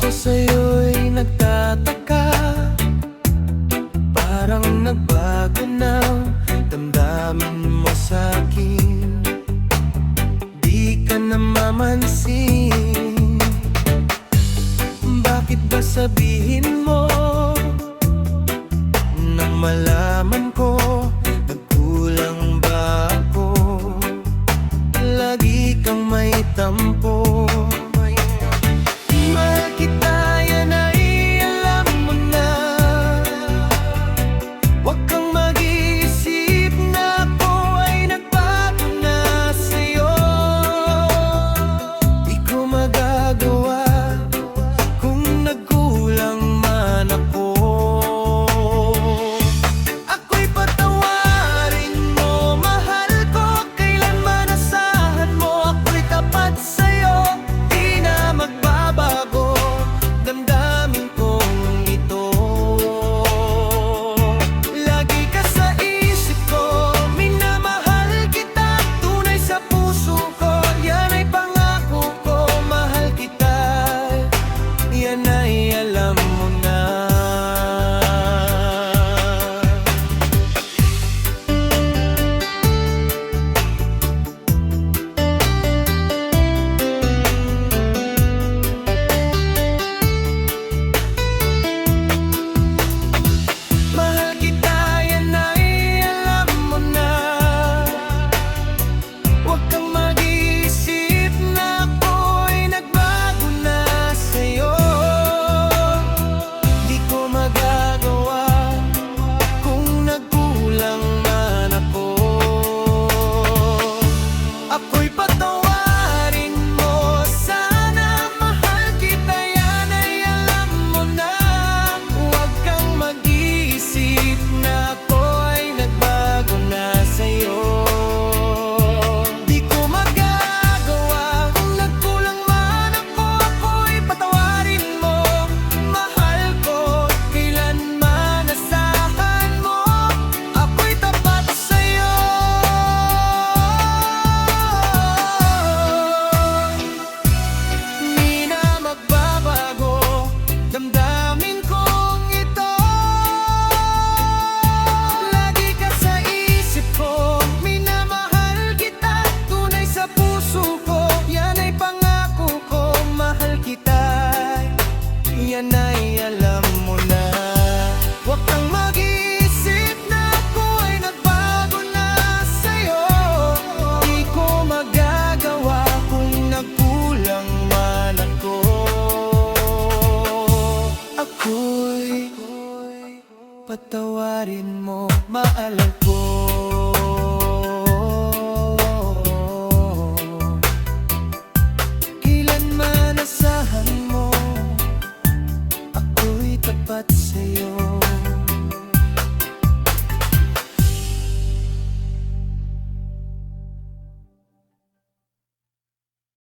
ako sa'yo'y nagtataka, parang nagbago na damdamin mo sa'kin. Di ka namamansin. Bakit ba sabihin mo nang malaman ko nagkulang ba ako? Lagi kang may tampo. Mahal kita, yan ay alam mo na. Huwag kang mag-iisip na ako ay nagbago na sa'yo. Di ko magagawa kung nagkulang man ako. Ako'y patawarin mo, mahal ko. Kailanman asahan mo, ako'y tapat sa'yo. Di na magbabago damdamin kong ito. Lagi ka sa isip ko, minamahal kita, tunay sa puso ko. Yan ay pangako ko, mahal kita. Yan ay alam mo na. Mahal kita, yan ay alam mo na. Huwag kang mag-iisip na ako'y nagbago na sa'yo. Di ko magagawa kung nagkulang man ako. Ako'y patawarin mo, sana mahal kita, yan ay alam mo na. Huwag kang mag-iisip na ako ay nagbago na sa'yo. Di ko magagawa kung nagkulang man ako. Ako'y patawarin mo, mahal ko. Kailanman asahan mo, ako'y tapat sa'yo. Di na magbabago damdamin kong ito. Lagi ka sa isip ko, minamahal kita, tunay sa puso ko. Yan ay pangako ko, mahal kita. Yan ay alam mo na. Huwag kang mag-iisip na ako ay nagbago na sa'yo. Di ko magagawa kung nagkulang man ako. Ako'y patawarin mo, mahal kita.